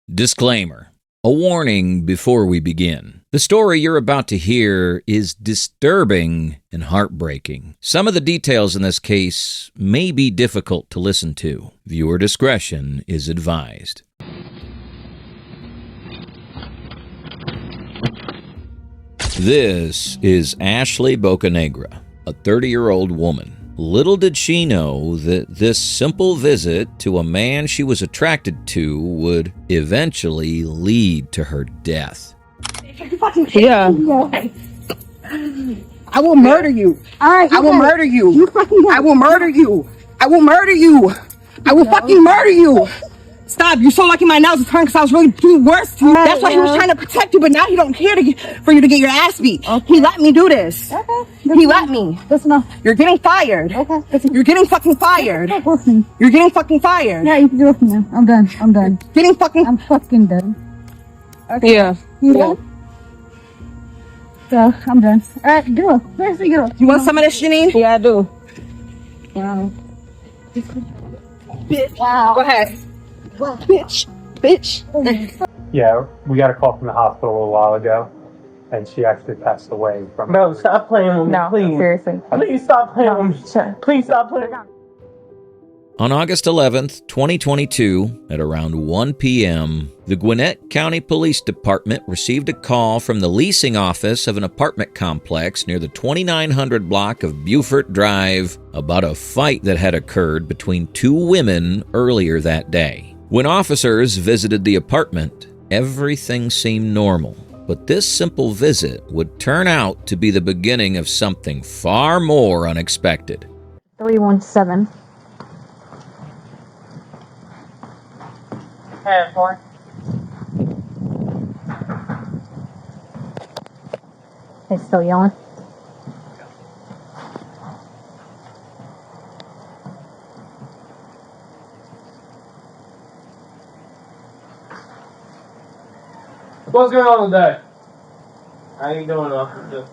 Disclaimer. A warning before we begin. The story you're about to hear is disturbing and heartbreaking. Some of the details in this case may be difficult to listen to. Viewer discretion is advised. This is Ashley Bocanegra, a 30-year-old woman. Little did she know that this simple visit to a man she was attracted to would eventually lead to her death. Yeah. I will murder you. I will murder you. I will murder you. I will murder you. I will fucking murder you. Stop. You're so lucky my nails are turned because I was really doing worse to you. That's why he was trying to protect you, but now he don't care for you to get your ass beat. Okay. He let me do this. Okay. He let me. That's enough. You're getting fired. Okay. You're getting fucking fired. You're getting fucking fired. Yeah, you can do it now. I'm done. I'm fucking done. Okay. Yeah. You done? So, I'm done. Alright, do it. Where's the girl? You want some of this, Janine? Yeah, I do. Bitch. Wow. Go ahead. Bitch. Yeah, we got a call from the hospital a little while ago, and she actually passed away from. Bro, stop playing with me, please. Seriously. Please stop playing with me. Please stop playing. On August 11th, 2022, at around 1 p.m., the Gwinnett County Police Department received a call from the leasing office of an apartment complex near the 2900 block of Beaufort Drive about a fight that had occurred between two women earlier that day. When officers visited the apartment, everything seemed normal. But this simple visit would turn out to be the beginning of something far more unexpected. 317. Hey, boy. It's still yelling. What's going on today? How you doing, officer?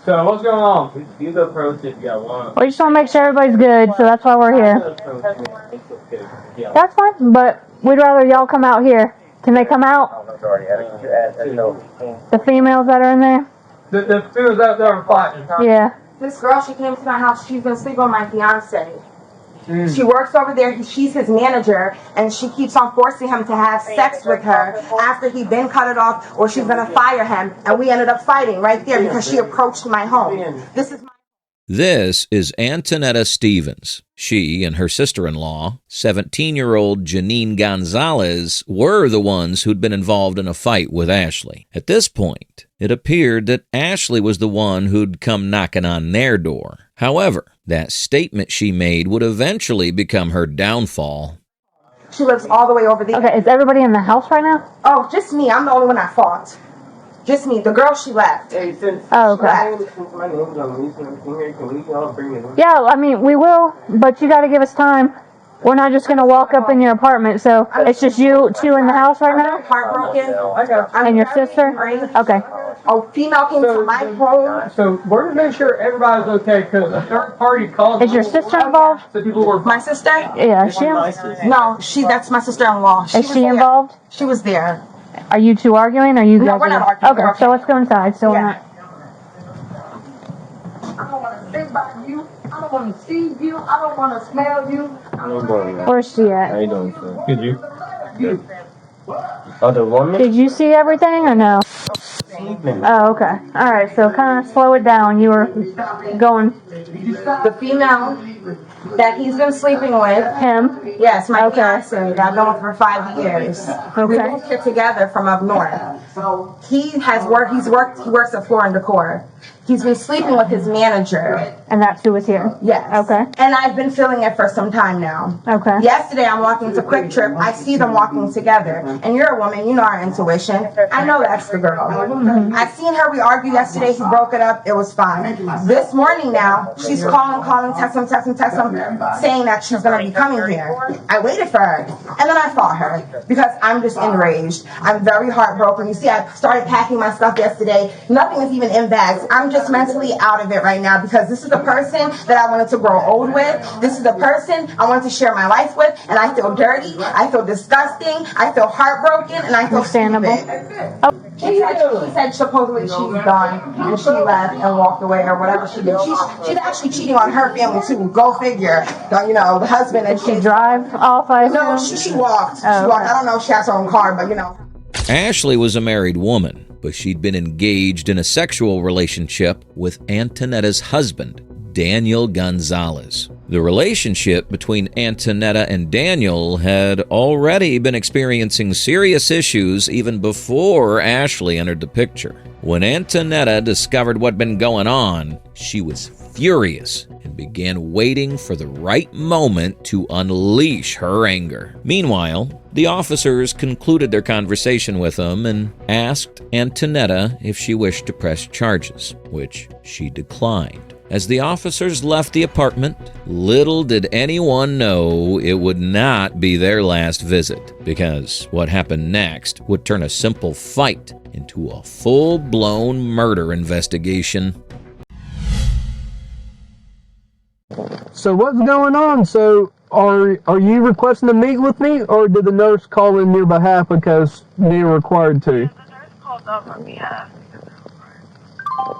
So, what's going on? You go approach if you want. We just want to make sure everybody's good, so that's why we're here. That's fine, but we'd rather y'all come out here. Can they come out? The females that are in there? The females out there are fighting. Yeah. This girl, she came to my house. She's been sleeping with my fiance. She works over there. She's his manager, and she keeps on forcing him to have sex with her after he been cut it off, or she's gonna fire him. And we ended up fighting right there because she approached my home. This is Antineta Stevens. She and her sister-in-law, 17-year-old Janine Gonzalez, were the ones who'd been involved in a fight with Ashley. At this point, it appeared that Ashley was the one who'd come knocking on their door. However, that statement she made would eventually become her downfall. She lives all the way over there. Okay, is everybody in the house right now? Oh, just me. I'm the only one at fault. Just me. The girl, she left. Oh, okay. Yeah, I mean, we will, but you gotta give us time. We're not just gonna walk up in your apartment, so it's just you two in the house right now? Heartbroken. And your sister? Okay. A female came to my home. So, we're going to make sure everybody's okay, because a third party called. Is your sister involved? So people were. My sister? Yeah, is she involved? No, that's my sister-in-law. Is she involved? She was there. Are you two arguing? Or are you guys? No, we're not arguing. Okay, so let's go inside. So Yeah. I don't want to think about you. I don't want to see you. I don't want to smell you. Where's she at? How you doing, sir? Did you? Other woman? Did you see everything or no? Oh, okay. All right. So kind of slow it down. You were going. The female that he's been sleeping with. Him? Yes, my Okay. fiance. I've been with for 5 years. We Okay. moved here together from up north. He works at Floor and Decor. He's been sleeping with his manager. And that's who was here? Yes. Okay. And I've been feeling it for some time now. Okay. Yesterday, I'm walking to Quick Trip. I see them walking together. And you're a woman. You know our intuition. I know that's the girl. I seen her. We argued yesterday. He broke it up. It was fine. This morning now, she's calling, text him, saying that she's going to be coming here. I waited for her. And then I fought her because I'm just enraged. I'm very heartbroken. You see, I started packing my stuff yesterday. Nothing is even in bags. I'm just mentally out of it right now because this is the person that I wanted to grow old with. This is the person I wanted to share my life with, and I feel dirty, I feel disgusting, I feel heartbroken, and I feel stupid. She said supposedly she's done and she left and walked away or whatever she did. She's actually cheating on her family too. Go figure. You know, the husband and Did she drive off? No, she walked. She walked. I don't know if she has her own car, but you know. Ashley was a married woman, but she'd been engaged in a sexual relationship with Antineta's husband, Daniel Gonzalez. The relationship between Antineta and Daniel had already been experiencing serious issues even before Ashley entered the picture. When Antineta discovered what'd been going on, she was furious and began waiting for the right moment to unleash her anger. Meanwhile, the officers concluded their conversation with him and asked Antineta if she wished to press charges, which she declined. As the officers left the apartment, little did anyone know it would not be their last visit, because what happened next would turn a simple fight into a full-blown murder investigation. So what's going on? So are you requesting to meet with me, or did the nurse call in your behalf because they were required to? The nurse called up on behalf.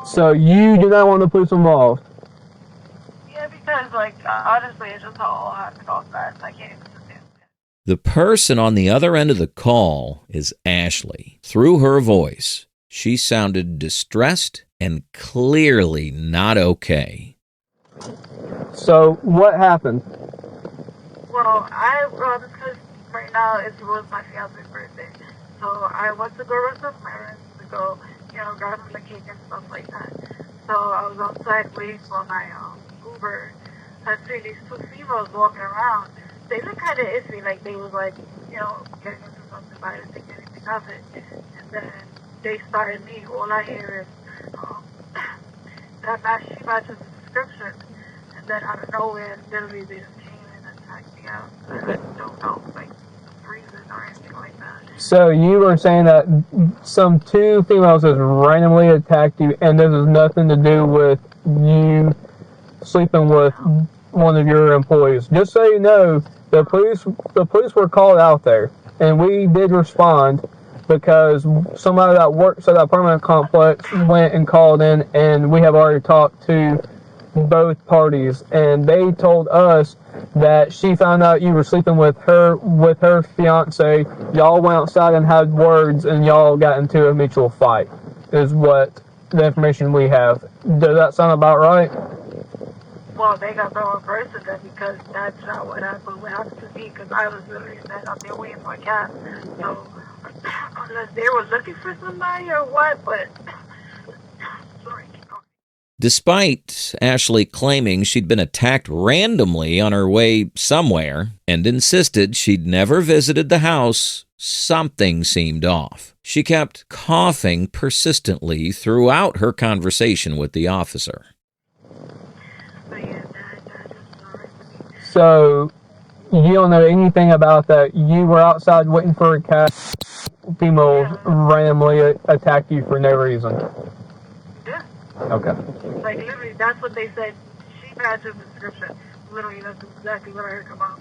So you do not want the police involved? Yeah, because honestly, it just all happened all fast. I can't even understand. The person on the other end of the call is Ashley. Through her voice, she sounded distressed and clearly not okay. So what happened? Well, because right now it was my fiance's birthday, so I went to go with some parents to go, grab him the cake and stuff like that. So I was outside waiting for my Uber. I see these two females walking around. They look kind of iffy, like they was getting into something, but I didn't think anything of it. And then they started me. All I hear is that she matches the description. And then out of nowhere, literally they just came and attacked me out. I don't know, reason or anything like that. So you were saying that some two females just randomly attacked you, and this has nothing to do with you sleeping with one of your employees. Just so you know, the police were called out there, and we did respond because somebody that works at that apartment complex went and called in, and we have already talked to both parties, and they told us that she found out you were sleeping with her fiance. Y'all went outside and had words, and y'all got into a mutual fight, is what the information we have. Does that sound about right? Well, they got the wrong person then, because that's not what happened. What happened to me, because I was literally standing out there waiting for a cab. So, unless they were looking for somebody or what, but sorry. Despite Ashley claiming she'd been attacked randomly on her way somewhere and insisted she'd never visited the house, something seemed off. She kept coughing persistently throughout her conversation with the officer. So you don't know anything about that. You were outside waiting for a cab. Females randomly attacked you for no reason. Yeah. Okay. Literally, that's what they said. She matches the description. Literally, that's exactly what I heard come out.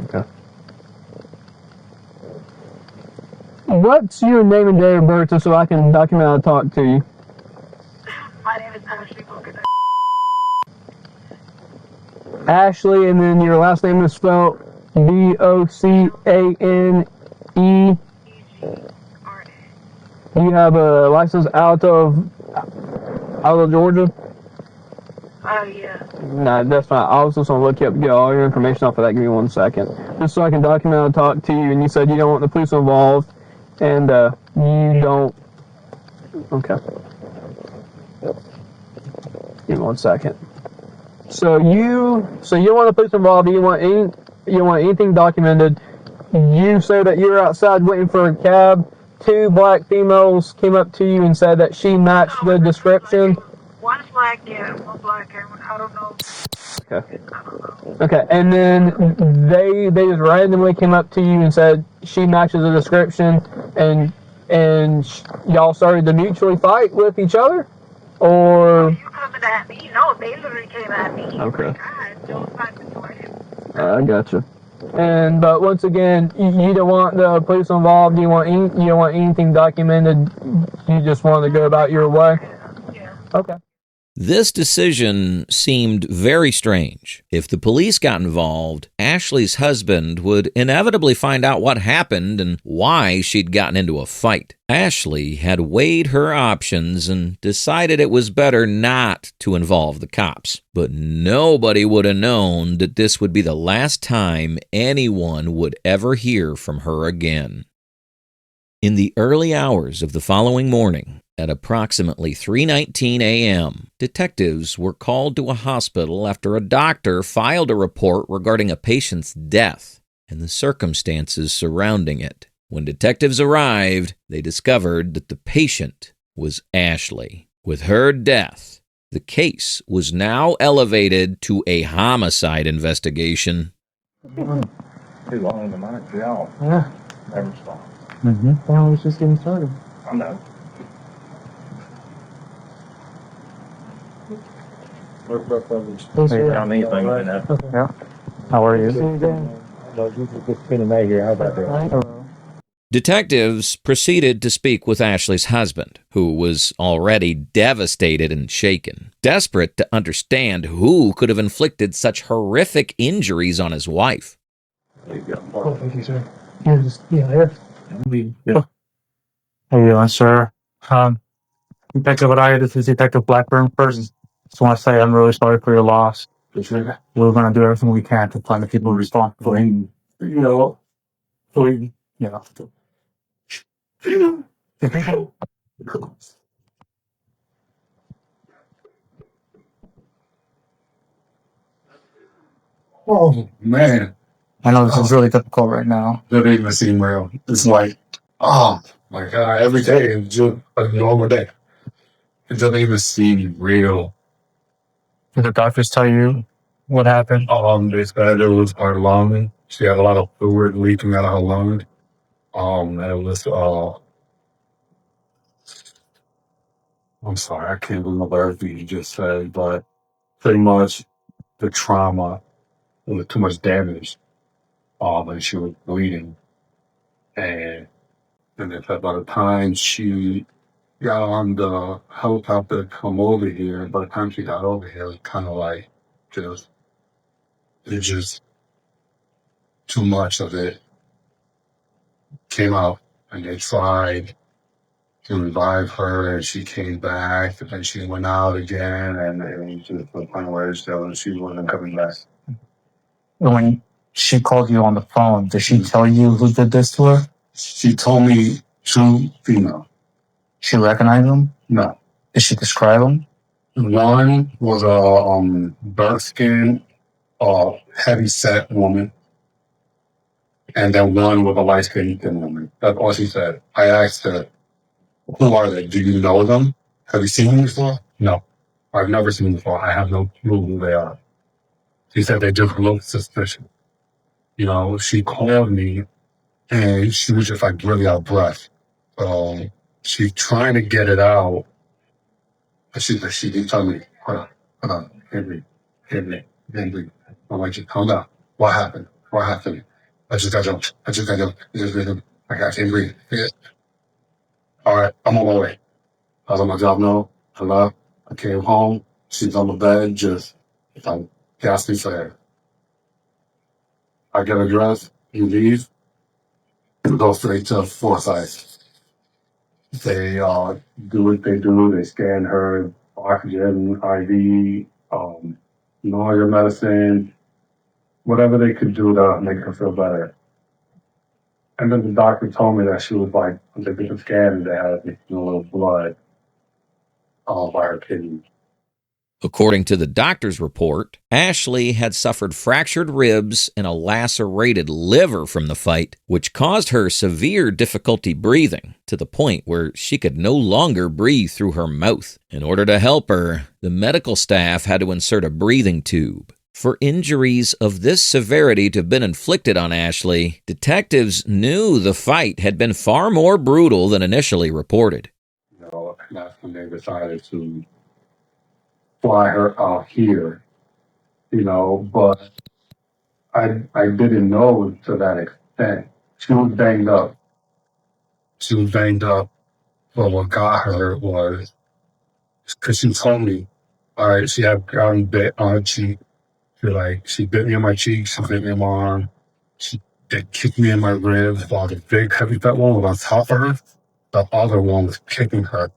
Okay. What's your name and date of birth so I can document how to talk to you? My name is Ashley Boca. Ashley, and then your last name is spelled Bocane. You have a license out of Georgia? Yeah. No, that's fine. I was just going to look you up, get all your information off of that. Give me 1 second. Just so I can document how to talk to you. And you said you don't want the police involved, and you don't... Okay. Give me 1 second. So you want the police involved, you want anything documented. You say that you were outside waiting for a cab. 2 black females came up to you and said that she matched the description. One black, yeah, one black, I don't know. Okay. Okay, and then they just randomly came up to you and said she matches the description, and y'all started to mutually fight with each other? Or... You coming at me? No, they literally came at me. Okay. Like, I had no time to do anything. I gotcha. But once again, you don't want the police involved. You don't want anything documented. You just want to go about your way. Yeah. Okay. This decision seemed very strange. If the police got involved, Ashley's husband would inevitably find out what happened and why she'd gotten into a fight. Ashley had weighed her options and decided it was better not to involve the cops. But nobody would have known that this would be the last time anyone would ever hear from her again. In the early hours of the following morning, at approximately 3:19 a.m., detectives were called to a hospital after a doctor filed a report regarding a patient's death and the circumstances surrounding it. When detectives arrived, they discovered that the patient was Ashley. With her death, the case was now elevated to a homicide investigation. Too long in the night, jail. Yeah. Never stop. Mm-hmm. Yeah, I was just getting started. I know. We're both of us. Thanks, Hey, sir. I don't need anything, you know. Yeah. How are you? Just spending that here. How about that? Detectives proceeded to speak with Ashley's husband, who was already devastated and shaken, desperate to understand who could have inflicted such horrific injuries on his wife. There you go. Oh, thank you, sir. Here. Yeah. How you doing, sir? Detective Araya, this is Detective Blackburn. First, just want to say I'm really sorry for your loss. We're going to do everything we can to find the people responsible. And, Oh man, I know this is really difficult right now. that didn't even seem real. It's like, oh my god, every day is just a normal day. It doesn't even seem real. Did the doctors tell you what happened? They said it was her lung. She had a lot of fluid leaking out of her lung. It was I'm sorry, I can't remember everything you just said, but pretty much the trauma, there was too much damage. And she was bleeding, and then they said by the time she got on the helicopter to come over here, by the time she got over here, it was kind of like it's just too much of it came out, and they tried to revive her, and she came back, and then she went out again, and it was just the point where she wasn't coming back. When she called you on the phone, did she tell you who did this to her? She told me two female. She recognized them? No. Did she describe them? One was a dark skinned, heavy set woman, and then one was a light skinned thin woman. That's all she said. I asked her, "Who are they? Do you know them? Have you seen them before?" No, I've never seen them before. I have no clue who they are. She said they just look suspicious. She called me, and she was just like really out of breath. She's trying to get it out, but she didn't tell me. Hold on, can't breathe. I'm like, just calm down. What happened? I just got jumped. I can't breathe. Yeah. All right, I'm on my way. I was on my job now. I left. I came home. She's on the bed, just like gasping for air. I get her dressed. You leave. We go straight to Forsyth. They do what they do. They scan her oxygen, IV, all your medicine, whatever they could do to make her feel better. And then the doctor told me that she was like, they did the scan and they had a little blood all by her kidney. According to the doctor's report, Ashley had suffered fractured ribs and a lacerated liver from the fight, which caused her severe difficulty breathing, to the point where she could no longer breathe through her mouth. In order to help her, the medical staff had to insert a breathing tube. For injuries of this severity to have been inflicted on Ashley, detectives knew the fight had been far more brutal than initially reported. And that's when they decided to fly her out here, but I didn't know to that extent. She was banged up. But what got her was because she told me, all right, she had ground bit on her cheek. She bit me on my cheek, she bit me on my arm. They kicked me in my ribs while the big heavy fat one was on top of her. The other one was kicking her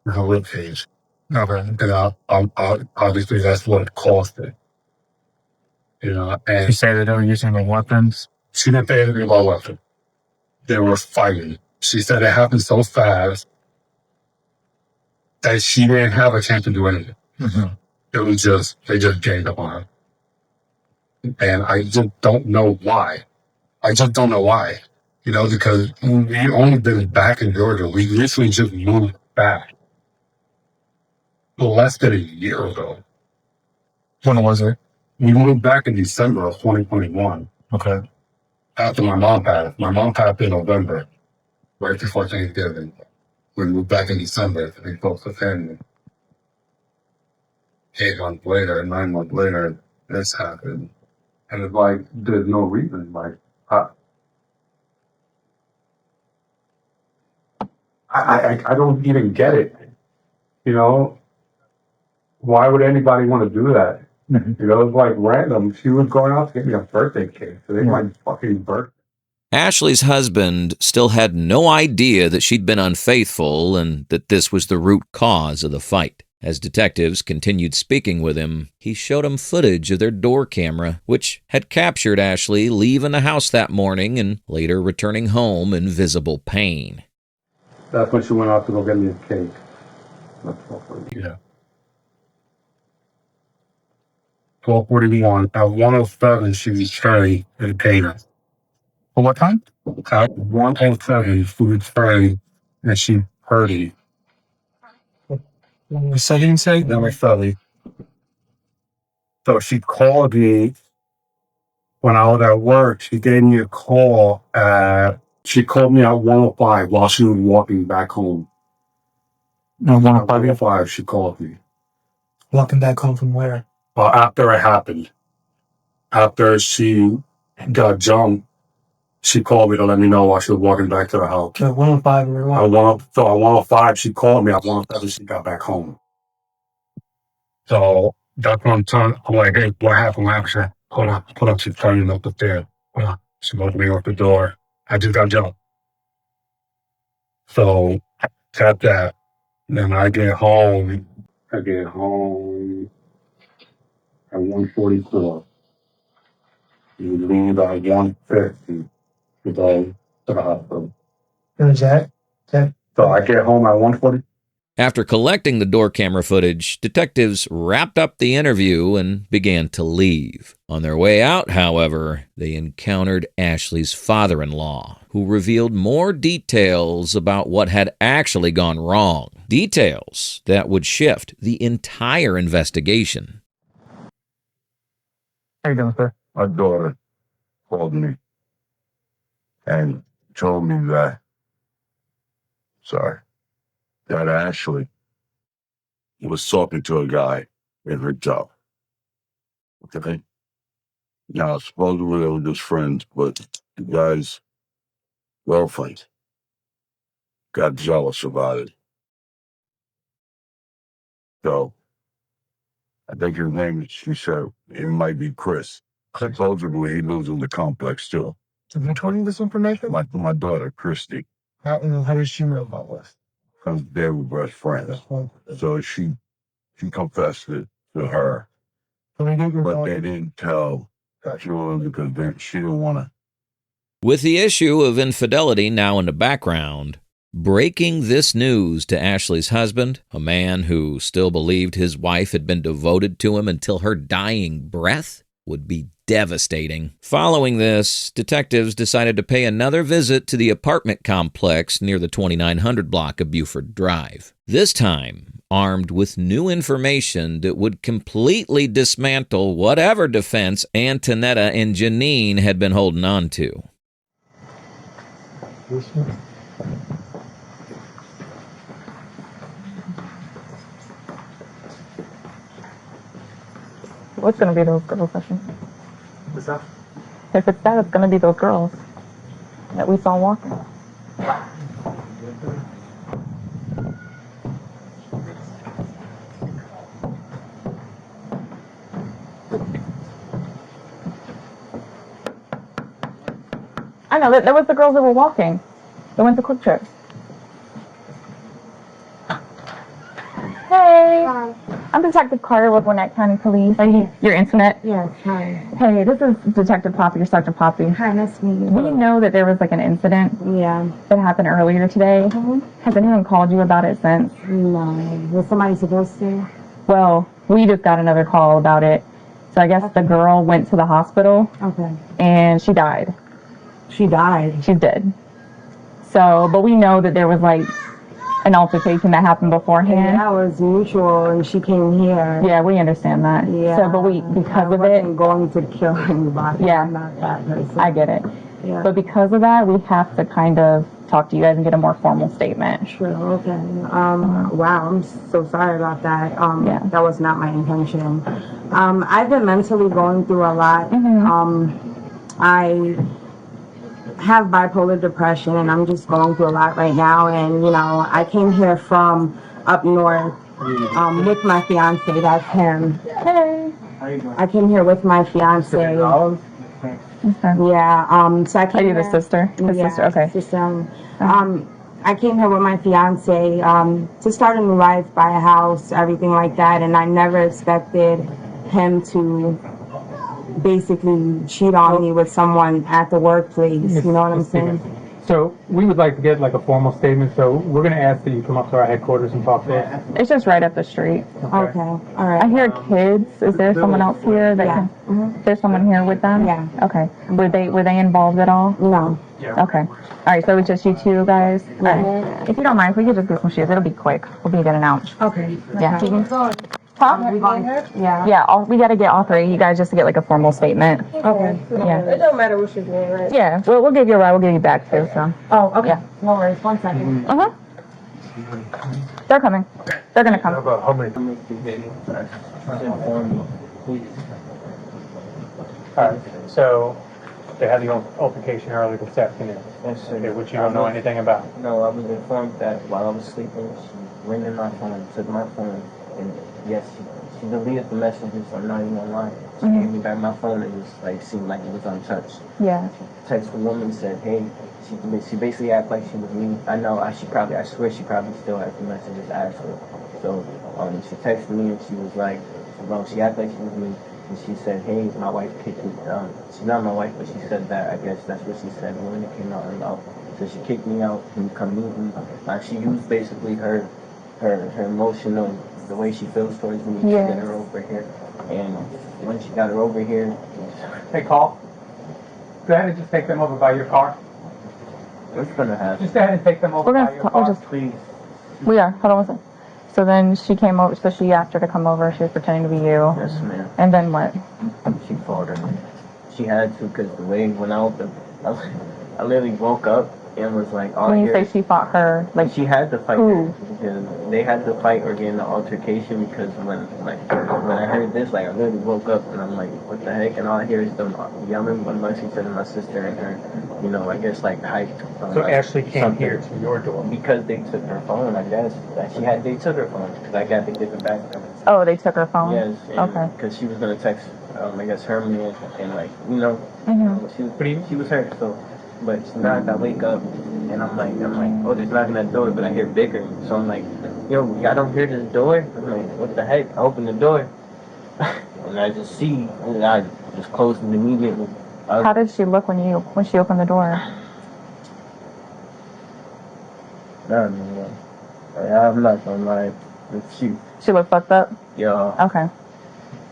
in her rib cage. Okay. And obviously that's what caused it. And You say that they were using the weapons? she didn't say anything about weapons. They were fighting. She said it happened so fast that she didn't have a chance to do anything. Mm-hmm. It was they just ganged up on her. And I just don't know why. Because we only been back in Georgia. We literally just moved back less than a year ago. When was it? We moved back in December of 2021. Okay. After my mom passed. My mom passed in November, right before Thanksgiving. We moved back in December to be close to family. 8 months later, 9 months later, this happened. And it's like, there's no reason. I don't even get it. Why would anybody want to do that? Mm-hmm. It's like random. She was going out to get me a birthday cake. Today my fucking birthday. Ashley's husband still had no idea that she'd been unfaithful and that this was the root cause of the fight. As detectives continued speaking with him, he showed them footage of their door camera, which had captured Ashley leaving the house that morning and later returning home in visible pain. That's when she went out to go get me a cake. Yeah. 12:41. At 1:07, she was trying to pay her. For what time? At 1:07, she was trying and she heard it. The second say? Number 30. So she called me when I was at work. She gave me a call she called me at 1:05 while she was walking back home. No, At 105. 1:05, she called me. Walking back home from where? Well, after it happened, after she got jumped, she called me to let me know while she was walking back to the house. So 105 or what? So at 1:05, she called me. At 1:07, she got back home. So that's when I'm like, hey, what happened? What happened? Hold on. She's turning up the stairs. She opening up the door. I just got jumped. So tap that. Then I get home. At 1:44. You leave at 1:50 to go to the hospital. Who was that? So I get home at 1:40. After collecting the door camera footage, detectives wrapped up the interview and began to leave. On their way out, however, they encountered Ashley's father-in-law, who revealed more details about what had actually gone wrong. Details that would shift the entire investigation. How you doing, sir? My daughter called me and told me that Ashley was talking to a guy in her job. Okay? Now, supposedly they were just friends, but the guy's girlfriend got jealous about it. So, I think his name, she said, it might be Chris. Supposedly he lives in the complex too. So who told you this information? My daughter, Christy. How does she know about this? Because they were best friends. So she confessed it to her. But they didn't tell Julia because she didn't want to. With the issue of infidelity now in the background, breaking this news to Ashley's husband, a man who still believed his wife had been devoted to him until her dying breath, would be devastating. Following this, detectives decided to pay another visit to the apartment complex near the 2900 block of Buford Drive. This time, armed with new information that would completely dismantle whatever defense Antineta and Janine had been holding on to. What's gonna be those girls? What's that? If it's that, it's gonna be those girls that we saw walking. I know that was the girls that were walking. They went to Quick Trip. Hey. Hi. I'm Detective Carter with Gwinnett County Police. Are you your internet? Yes, hi. Hey, this is Detective Poppy or Sergeant Poppy. Hi, nice to meet you. We know that there was like an incident Yeah. that happened earlier today. Has anyone called you about it since? No. Was somebody supposed to? Well, we just got another call about it. So I guess the girl went to the hospital. Okay. And she died. She died? She's dead. So, but we know that there was like an altercation that happened beforehand. And that was mutual, and she came here. Yeah, we understand that. Yeah. So, but because of it, I wasn't going to kill anybody. Yeah. I'm not that person. I get it. Yeah. But because of that, we have to kind of talk to you guys and get a more formal statement. Sure, okay. Wow, I'm so sorry about that. Yeah. That was not my intention. I've been mentally going through a lot. I have bipolar depression, and I'm just going through a lot right now. And, you know, I came here from up north with my fiance. That's him. Hey. I came here with my fiance. Okay. Yeah, so I came Are you here. the sister? His Yeah, sister, okay. sister. I came here with my fiance to start a new life, buy a house, everything like that, and I never expected him to basically cheat on me with someone at the workplace. You know what I'm saying? So we would like to get like a formal statement. So we're going to ask that you come up to our headquarters and talk to us. It's just right up the street. Okay, all right. I hear kids. Is there someone else here that can? There's someone here with them? Yeah. Okay. Were they involved at all? No. Okay. All right. So it's just you two guys. All right. If you don't mind, if we could just get some shoes, it'll be quick. We'll be getting out. Okay. Yeah. Huh? Yeah. Yeah. We got to get all three of you guys just to get like a formal statement. Okay. Yeah. It don't matter what you're doing, right? Yeah. We'll give you a ride. We'll give you back too. So. Oh, okay. Yeah. No worries. 1 second. They're coming. They're gonna come. How many? All right. So they had the altercation earlier this afternoon. Yes, sir. Okay, which you don't know anything about. No, I was informed that while I was sleeping, she ringed my phone, took my phone, and yes, she deleted the messages. I'm not even lying. She gave me back my phone, and it was like seemed like it was untouched. Yeah. Text the woman, said, "Hey." She basically acted like she was me. I know. I swear she probably still has the messages actually. So she texted me and she was like, well, she acted like she was me. And she said, "Hey, my wife kicked me." She's not my wife, but she said that. I guess that's what she said when it came out loud. So she kicked me out and come meet me. She used basically her emotional, the way she feels towards me. Yes. To get her over here. And when she got her over here, Hey, call. Go ahead and just take them over by your car. what's gonna happen? Just go ahead and take them over by your car. Please. We are. Hold on one second. So then she came over. So she asked her to come over. She was pretending to be you. Yes, ma'am. And then what? She fought her. She had to, because the way when I opened, I literally woke up and was like, all When you here. say she fought her, like She had to fight who? her because they had to fight or get in an altercation because when I heard this, like I literally woke up and I'm like, what the heck? And all I hear is them yelling amongst each other, my sister and her, you know, I guess like hyped. So like, Ashley came something. here to your door. Because they took her phone, I guess. They took her phone because I got to give it back to her. Oh, they took her phone. Yes. Okay. Because she was gonna text, I guess her man and like, you know, she was hurt. So, but now I wake up and I'm like, oh, there's knocking at the door, but I hear bigger. So I'm like, yo, I don't hear this door. I'm like, what the heck? I open the door and I just see, and I just closed it immediately. How did she look when she opened the door? No, I'm not gonna lie. She looked fucked up? Yeah. Okay.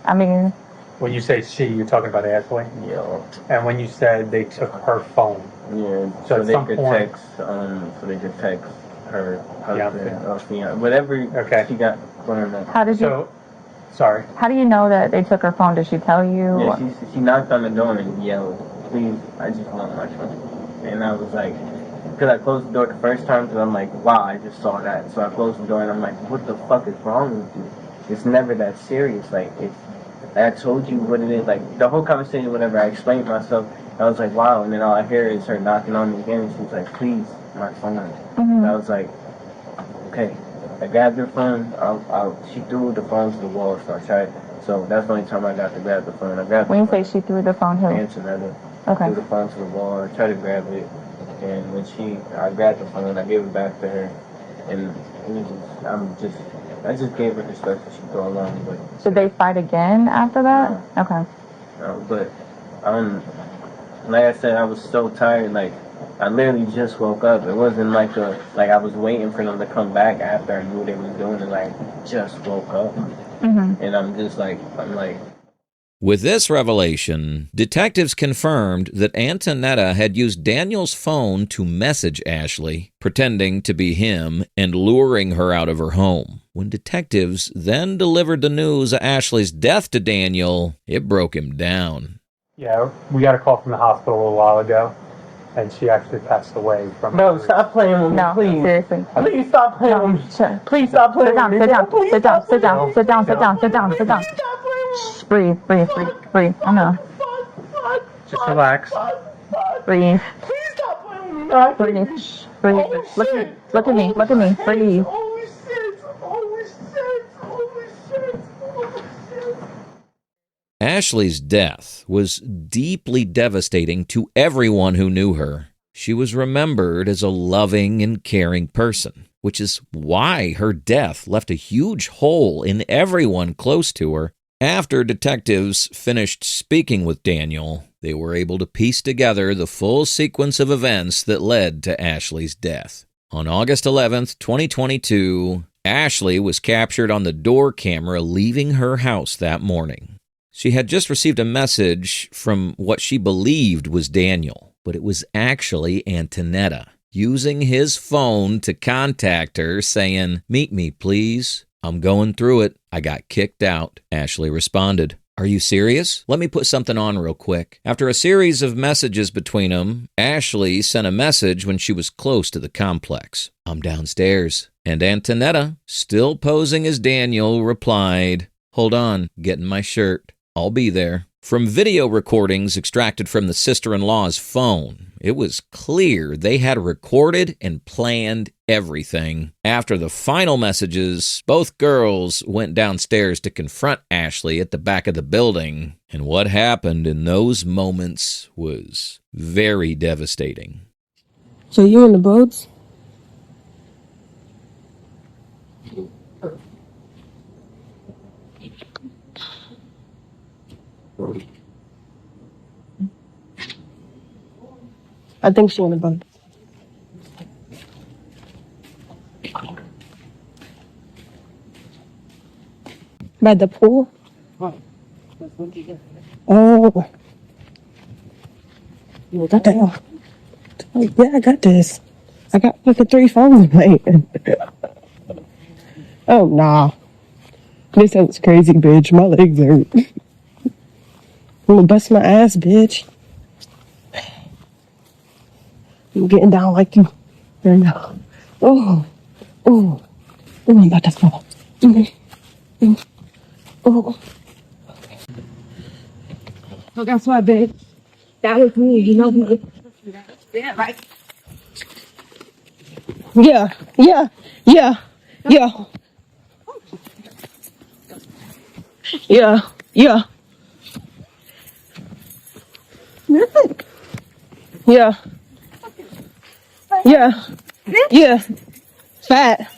I mean... When you say she, you're talking about Ashley? Yeah. And when you said they took her phone? Yeah, So they at some could point... text her husband or fiance, whatever she got going on. How did you... Sorry. How do you know that they took her phone? Did she tell you? Yeah, she knocked on the door and yelled, "Please, I just want my phone." And I was like, because I closed the door the first time, because I'm like, wow, I just saw that. So I closed the door and I'm like, what the fuck is wrong with you? It's never that serious. Like, I told you what it is. Like, the whole conversation, whenever I explained myself, I was like, wow. And then all I hear is her knocking on me again. And she's like, please, my phone. And I was like, okay. I grabbed her phone. She threw the phone to the wall. So that's the only time I got to grab the phone. I grabbed When you say she threw the phone, who? Antineta. Okay. Threw the phone to the wall. I tried to grab it. And when I grabbed the phone, I gave it back to her. And it was I just gave her the stuff that she threw along. But Did they fight again after that? No. Okay. But like I said, I was so tired. Like, I literally just woke up. It wasn't like I was waiting for them to come back after I knew what they was doing, and like just woke up. And I'm like. With this revelation, detectives confirmed that Antineta had used Daniel's phone to message Ashley, pretending to be him and luring her out of her home. When detectives then delivered the news of Ashley's death to Daniel, it broke him down. Yeah, we got a call from the hospital a little while ago, and she actually passed away from. No, stop playing with me, No, please. seriously. Please stop playing with me. Please Stop playing with me. Sit down. Please Sit down. stop Sit down. playing Sit down. Sit down. Sit down. Sit down. Sit down. Shh, breathe. Breathe. Breathe. Breathe. I know. Just relax. Breathe. Please stop playing with me. Breathe. Shh, breathe. Look at me. Look at me. Breathe. Holy shit. Holy shit. Holy shit. Holy shit. Ashley's death was deeply devastating to everyone who knew her. She was remembered as a loving and caring person, which is why her death left a huge hole in everyone close to her. After detectives finished speaking with Daniel, they were able to piece together the full sequence of events that led to Ashley's death. On August 11th, 2022, Ashley was captured on the door camera leaving her house that morning. She had just received a message from what she believed was Daniel, but it was actually Antineta, using his phone to contact her, saying, "Meet me, please. I'm going through it. I got kicked out." Ashley responded, "Are you serious? Let me put something on real quick." After a series of messages between them, Ashley sent a message when she was close to the complex. "I'm downstairs." And Antineta, still posing as Daniel, replied, "Hold on, getting my shirt. I'll be there." From video recordings extracted from the sister-in-law's phone, it was clear they had recorded and planned everything. After the final messages, both girls went downstairs to confront Ashley at the back of the building, and what happened in those moments was very devastating. So you in the boats? I think she in the boat. By the pool? Oh. What the hell? Oh, yeah, I got this. I got fucking 3 phones playing. Oh, nah. This sounds crazy, bitch. My legs hurt. I'm gonna bust my ass, bitch. I'm getting down like you right now. Oh. Oh. Oh, I'm about to fall. Oh. So guess what, bitch? That was me, you know me. Yeah, right. Yeah. Yeah. Yeah. Yeah. Yeah. Yeah. Yeah. Yeah. Yeah. Fat.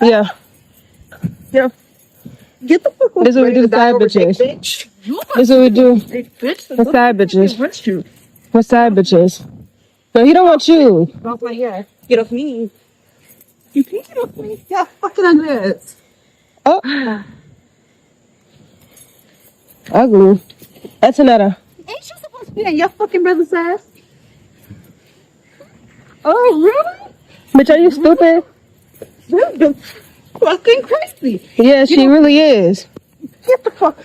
Yeah. Yeah. Get the fuck away. This is what we do to side bitches. This is what we do with side bitches. With side bitches. No, he don't want you. Get off my hair. Get off me. You can't get off me. Yeah, fucking on this. Oh. Ugly. Antineta. Ain't you supposed to be on your fucking brother's ass? Oh, really? Bitch, are you stupid? You're fucking crazy. Yeah, she really is. Get the fuck.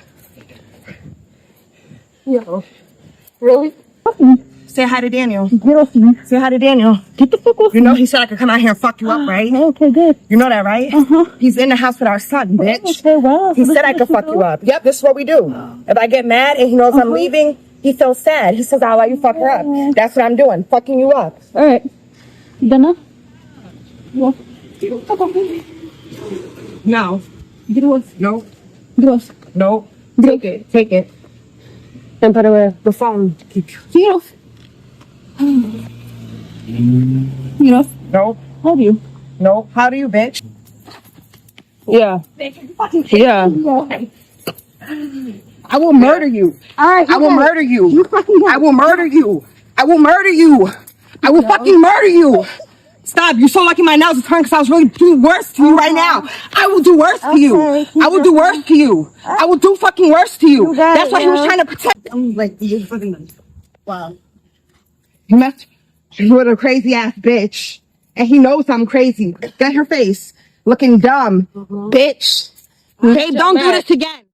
Yo. Really? Say hi to Daniel. Get off me. Say hi to Daniel. Get the fuck off me. You know he said I could come out here and fuck you up, right? Okay, good. You know that, right? He's in the house with our son, bitch. Okay, well. He said I could fuck you up. Yep, this is what we do. If I get mad and he knows I'm leaving, he feels sad. He says, I'll let you fuck her up. That's what I'm doing, fucking you up. All right. You done now? Yeah. No. Get off. No. Get off. No. Take it. Take it. And put away. The phone. Get off. Get off. No. How do you? No. How do you, bitch? Yeah. Yeah. I will murder you. All right. I will murder you. I will murder you. I will murder you. I will fucking murder you. Stop. You're so lucky my nails are turned because I was really doing worse to you right now. I will do worse to you. I will do worse to you. I will do fucking worse to you. That's why he was trying to protect. I'm like, you fucking. Wow. He messed with a crazy ass bitch. And he knows I'm crazy. Get her face. Looking dumb. Bitch. Babe, don't do this again.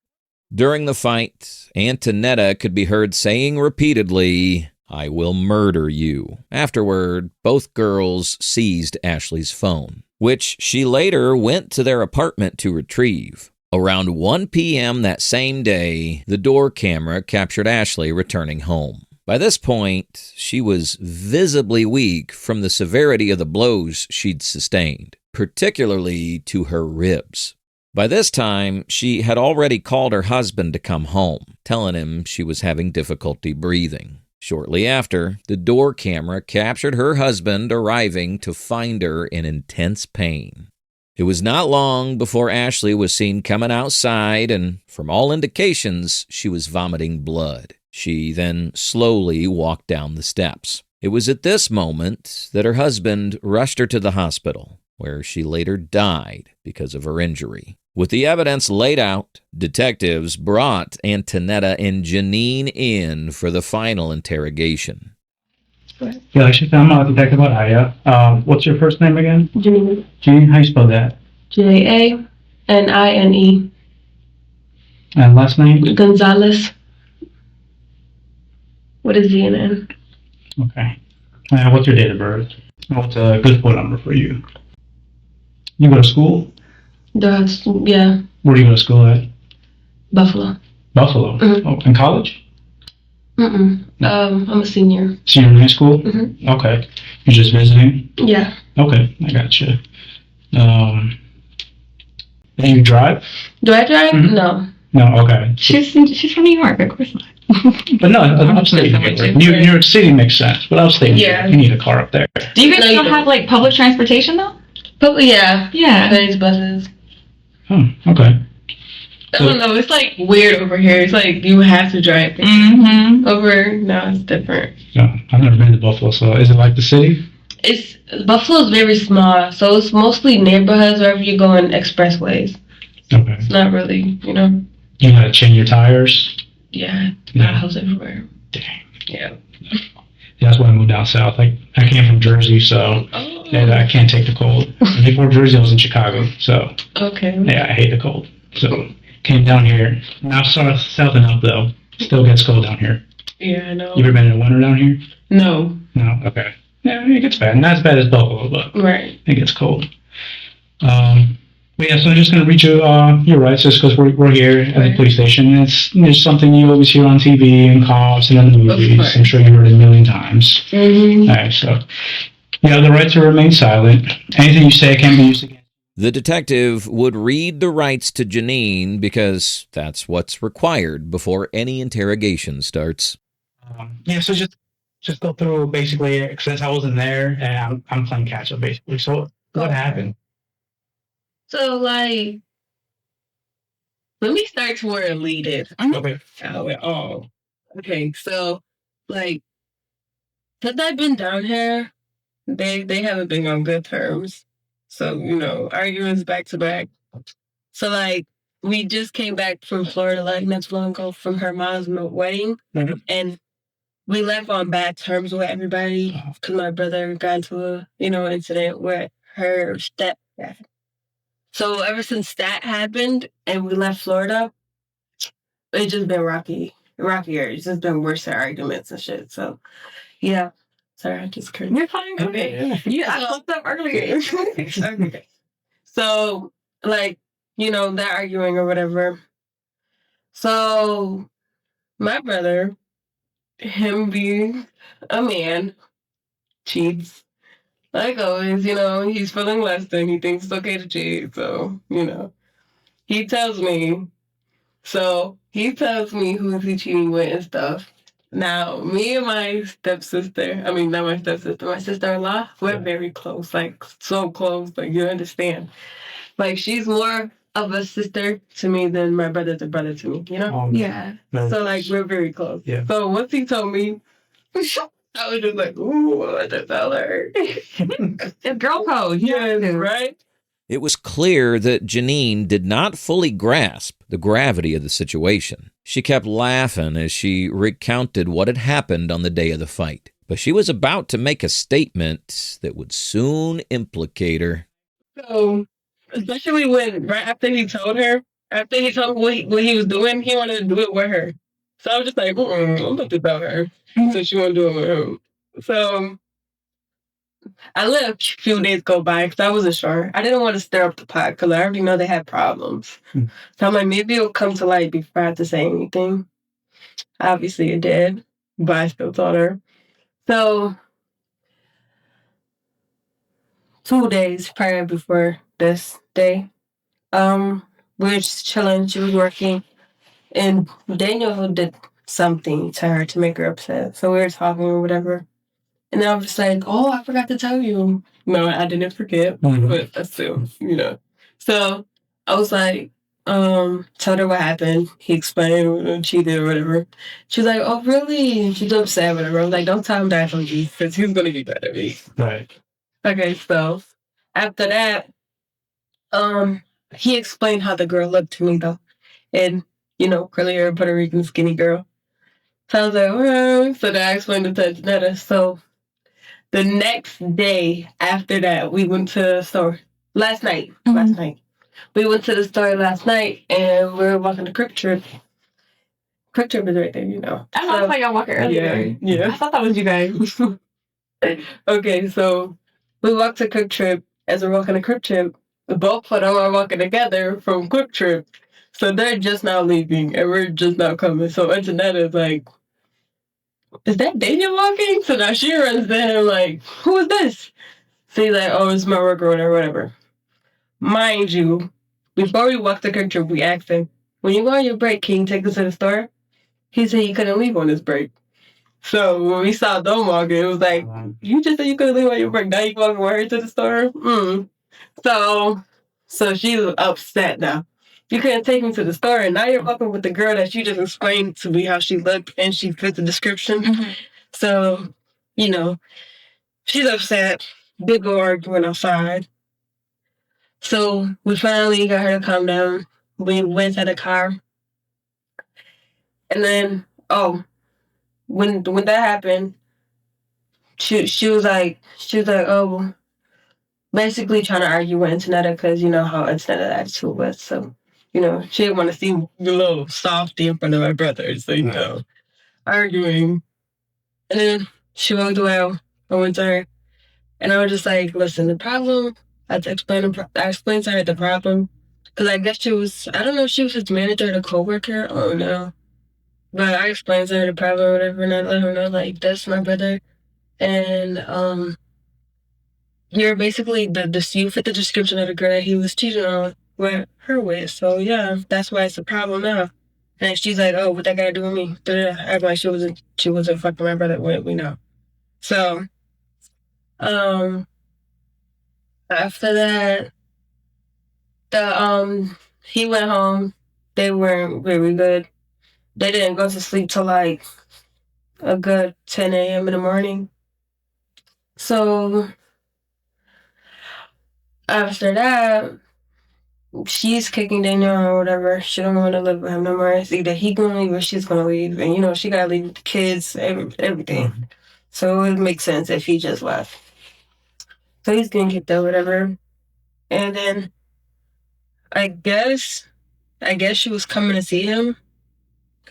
During the fight, Antineta could be heard saying repeatedly, "I will murder you." Afterward, both girls seized Ashley's phone, which she later went to their apartment to retrieve. Around 1 p.m. that same day, the door camera captured Ashley returning home. By this point, she was visibly weak from the severity of the blows she'd sustained, particularly to her ribs. By this time, she had already called her husband to come home, telling him she was having difficulty breathing. Shortly after, the door camera captured her husband arriving to find her in intense pain. It was not long before Ashley was seen coming outside, and from all indications, she was vomiting blood. She then slowly walked down the steps. It was at this moment that her husband rushed her to the hospital, where she later died because of her injury. With the evidence laid out, detectives brought Antineta and Janine in for the final interrogation. Yeah, actually, I'm Detective Araya. What's your first name again? Janine. Janine, how you spell that? Janine. And last name? Gonzalez. What is Z and N? Okay. What's your date of birth? What's a good phone number for you? You go to school? Yeah. Where do you go to school at? Buffalo. Buffalo? Mm-hmm. Oh, in college? I'm a senior. Senior in high school? Mm-hmm. Okay. You're just visiting? Yeah. Okay, I gotcha. And you drive? Do I drive? Mm-hmm. No. No, okay. She's from New York, of course not. But no, upstate New York City makes sense, but upstate yeah. You need a car up there. Do you guys still have like public transportation though? Yeah. Trains, buses. Oh, okay. I don't know. It's like weird over here. It's like you have to drive. Mm-hmm. Over no, it's different. No, I've never been to Buffalo. So is it like the city? Buffalo's very small, so it's mostly neighborhoods wherever you go in expressways. Okay. It's not really, You gotta change your tires. Yeah, potholes everywhere. Dang. Yeah. Yeah, that's why I moved down south. I came from Jersey, so I can't take the cold. Before Jersey, I was in Chicago, so okay. Yeah, I hate the cold. So came down here. Now south enough though. Still gets cold down here. Yeah, I know. You ever been in the winter down here? No. No. Okay. Yeah, it gets bad. Not as bad as Buffalo, but right. It gets cold. But yeah, so I'm just gonna read you your rights just because we're here at the police station. It's just something you always hear on TV and cops and in the movies. I'm sure you heard it a million times. Mm-hmm. All right, so you have the right to remain silent. Anything you say can be used against. The detective would read the rights to Janine because that's what's required before any interrogation starts. Yeah, so just go through basically since I wasn't there and I'm playing catch up basically. So what happened? So let me start to where it leaded. Okay. Okay, so since I've been down here, they haven't been on good terms. So, arguments back to back. So we just came back from Florida not too long ago from her mom's wedding. Mm-hmm. And we left on bad terms with everybody because my brother got into a, incident with her stepdad. So ever since that happened and we left Florida, it's just been rockier. It's just been worse arguments and shit. So Yeah. Sorry, I just couldn't. You're fine. Okay. Yeah, I fucked up earlier. Okay. So, like, they're arguing or whatever. So, my brother, him being a man, cheats. Like always, he's feeling less than. He thinks it's okay to cheat. So, he tells me. So, he tells me who is he cheating with and stuff. Now, me and my stepsister, I mean, not my stepsister, my sister-in-law, we're very close, like, so close, like, you understand. Like, she's more of a sister to me than my brother's a brother to me, Yeah. So, like, we're very close. Yeah. So, once he told me, I was just like, ooh, what the tell her? It's girl code. Yes, right? It was clear that Janine did not fully grasp the gravity of the situation. She kept laughing as she recounted what had happened on the day of the fight. But she was about to make a statement that would soon implicate her. So, especially right after he told her what he was doing, he wanted to do it with her. So I was just like, I'm about to tell her. So she want to do it with him. So I let a few days go by because I wasn't sure. I didn't want to stir up the pot because I already know they had problems. So I'm like, maybe it'll come to light before I have to say anything. Obviously it did, but I still told her. So 2 days prior before this day, we were just chilling. She was working, and Daniel did something to her to make her upset. So we were talking or whatever. And I was like, oh, I forgot to tell you. No, I didn't forget, but that's still, So I was like, told her what happened. He explained what she did or whatever. She was like, oh, really? And she's upset, whatever. I was like, don't tell him that from you because he's going to be better at me. Right. Okay, so after that, he explained how the girl looked to me, though. And, curly hair, Puerto Rican, skinny girl. So I was like, so then I explained it to Antineta. So the next day after that, we went to the store. Last night. We went to the store last night, and we were walking the Quick Trip. Quick Trip is right there, I thought y'all walking earlier. Yeah. I thought that was you guys. Okay, so we walked to Quick Trip. As we're walking to Quick Trip, both of them are walking together from Quick Trip. So they're just now leaving, and we're just now coming. So Antineta is like, is that Daniel walking? So now she runs to him like, who is this? So he's like, oh, it's my worker or whatever. Mind you, before we walked the Quick Trip, we asked him, when you go on your break, can you take us to the store? He said he couldn't leave on his break. So when we saw them walking, it was like, you just said you couldn't leave on your break. Now you walking with her to the store? So she's upset now. You couldn't take me to the store, and now you're walking with the girl that you just explained to me how she looked, and she fit the description. Mm-hmm. So, she's upset. Big argument outside. So we finally got her to calm down. We went to the car. And then, when that happened, she was like, oh, basically trying to argue with Antineta because you know how Antineta's attitude was. So, she didn't want to seem a little softy in front of my brother. So, arguing. And then she walked away. I went to her. And I was just like, listen, the problem, I explained to her the problem. Because I guess I don't know if she was his manager or the co-worker. Oh, no. But I explained to her the problem or whatever, and I let her know, like, that's my brother. And, you're basically, you fit the description of the girl that he was cheating on with her with. So, yeah, that's why it's a problem now. And she's like, oh, what that got to do with me? Act like she wasn't fucking my brother. We know. So, after that, he went home. They weren't very good. They didn't go to sleep till like a good 10 a.m. in the morning. So after that, she's kicking Daniel or whatever. She don't want to live with him no more. It's either he gonna leave or she's gonna leave. And she gotta leave with the kids, everything. Mm-hmm. So it makes sense if he just left. So he's getting kicked out, whatever. And then I guess she was coming to see him.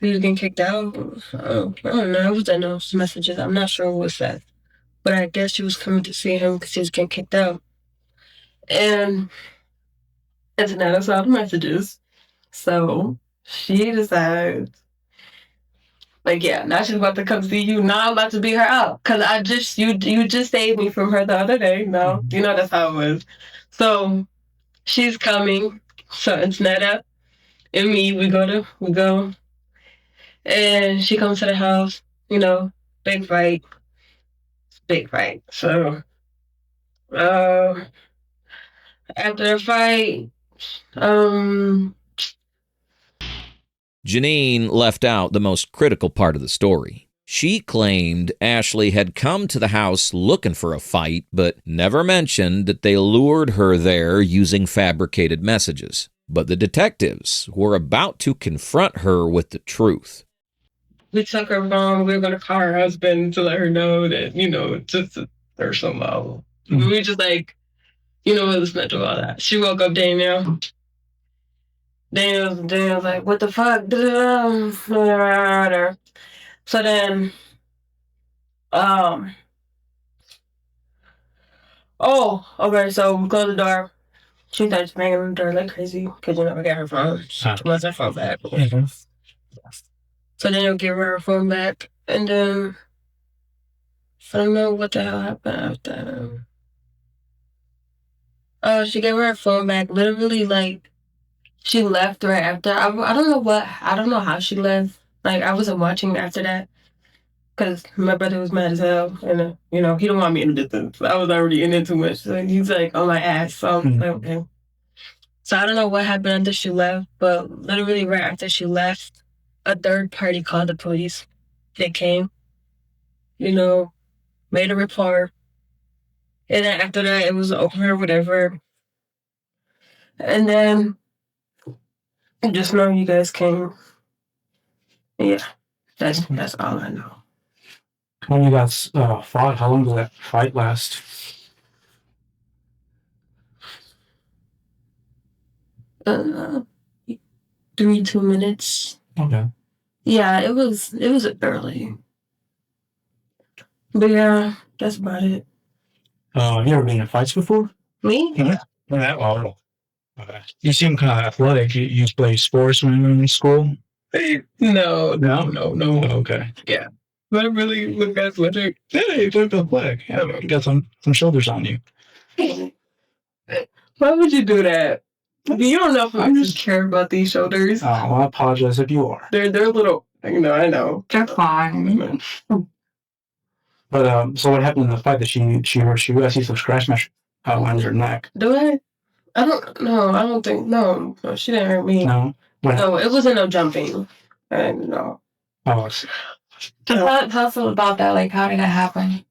He was getting kicked out. I don't know. It was in those messages. I'm not sure what was that. But I guess she was coming to see him because he was getting kicked out. And Antineta saw the messages. So she decides, like, yeah, now she's about to come see you. Now I'm about to beat her up. Because you just saved me from her the other day. No, you know that's how it was. So she's coming. So Antineta and me, we go. And she comes to the house, big fight. Big fight. So, after the fight, Janine left out the most critical part of the story. She claimed Ashley had come to the house looking for a fight, but never mentioned that they lured her there using fabricated messages. But the detectives were about to confront her with the truth. We took her phone. We were going to call her husband to let her know that, just or somehow. We just it was meant to all that. She woke up Danielle. Daniel's like, what the fuck? So then, okay, so we closed the door. She started banging on the door like crazy because you never got her phone. She wants her phone back. So then you'll give her phone back, and then I don't know what the hell happened after. She gave her phone back. Literally, she left right after. I don't know how she left. I wasn't watching after that because my brother was mad as hell, and he don't want me in the distance. I was already in it too much. So he's on my ass. So I'm like, okay. So I don't know what happened after she left, but literally right after she left, a third party called the police. They came, made a report. And then after that, it was over or whatever. And then, just know you guys came. Yeah, that's all I know. When you guys fought, how long did that fight last? 2 minutes. Okay. Yeah, it was early. But yeah, that's about it. Have you ever been in fights before? Me? Yeah. Oh. Okay. You seem kind of athletic. You play sports when you were in school? No. Okay. Yeah. But I really look athletic. Yeah, you look athletic. Yeah, you got some shoulders on you. Why would you do that? You don't know if I just care about these shoulders. Oh, well, I apologize if you are. They're a little, I know. They're fine. But so what happened in the fight that she hurt you? I see some scratch marks on her neck. Do I? I don't think, no, she didn't hurt me. No? No, it wasn't no jumping. No. Oh, I see. Tell us about that. How did it happen? It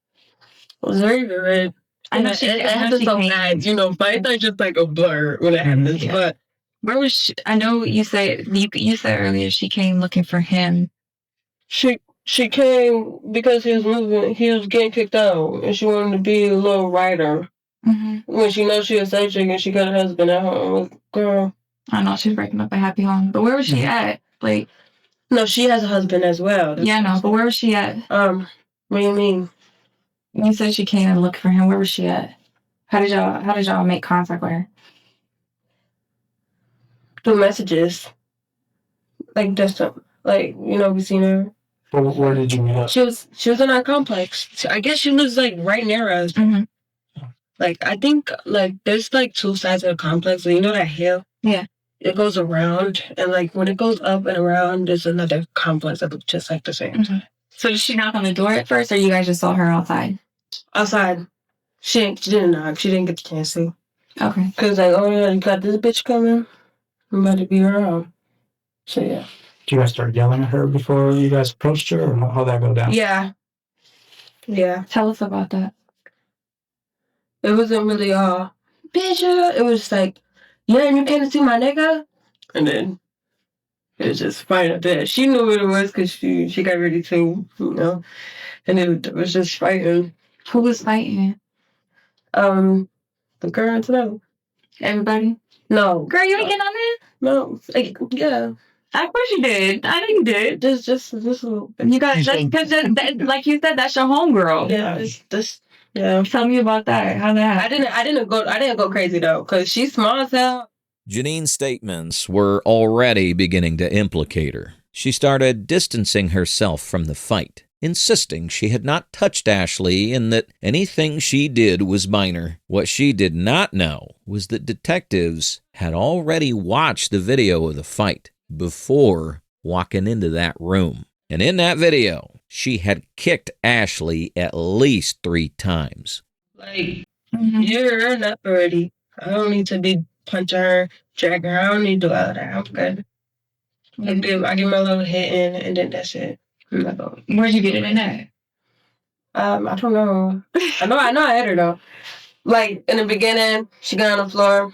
was very vivid. I know she happens so fast. Fights are just a blur when it happens. Yeah. But where was she? I know you said earlier she came looking for him. She came because he was getting kicked out, and she wanted to be a little writer. Mm-hmm. When she knows she a side chick and she got a husband at home, girl. I know she's breaking up a happy home, but where was she at? No, she has a husband as well. But where was she at? What do you mean? You said she came and looked for him. Where was she at? How did y'all make contact with her? Through messages. We seen her. Where did you meet up? She was in our complex. I guess she lives right near us. Mm-hmm. I think there's two sides of the complex. So you know that hill? Yeah. It goes around, and when it goes up and around, there's another complex that looks just like the same. Mm-hmm. So did she knock on the door at first, or you guys just saw her outside? Outside. She didn't knock. She didn't get the chance to. Okay. Because oh yeah, you got this bitch coming. I'm about to be around. So yeah. Did you guys start yelling at her before you guys approached her, or how'd that go down? Yeah. Yeah. Tell us about that. It wasn't really bitch. It was yeah, and you came to see my nigga? And then it was just fighting at that. She knew what it was because she got ready to, and it was just fighting. Who was fighting? The girl today. Everybody? No. Girl, you ain't getting on that? No. Yeah. Of course you did. I know you did. Just a little bit. You got because like you said, that's your homegirl. Yeah, it's just yeah. Tell me about that. How that? I didn't go crazy though, cause she's small as hell. Janine's statements were already beginning to implicate her. She started distancing herself from the fight, insisting she had not touched Ashley and that anything she did was minor. What she did not know was that detectives had already watched the video of the fight before walking into that room. And in that video, she had kicked Ashley at least 3 times. Like, you're enough already. I don't need to be punching her, dragging her. I don't need to do all of that. I'm good. I give my little hit in, and then that's it. Where'd you get it in at? I don't know. I know I hit her though. Like in the beginning, she got on the floor,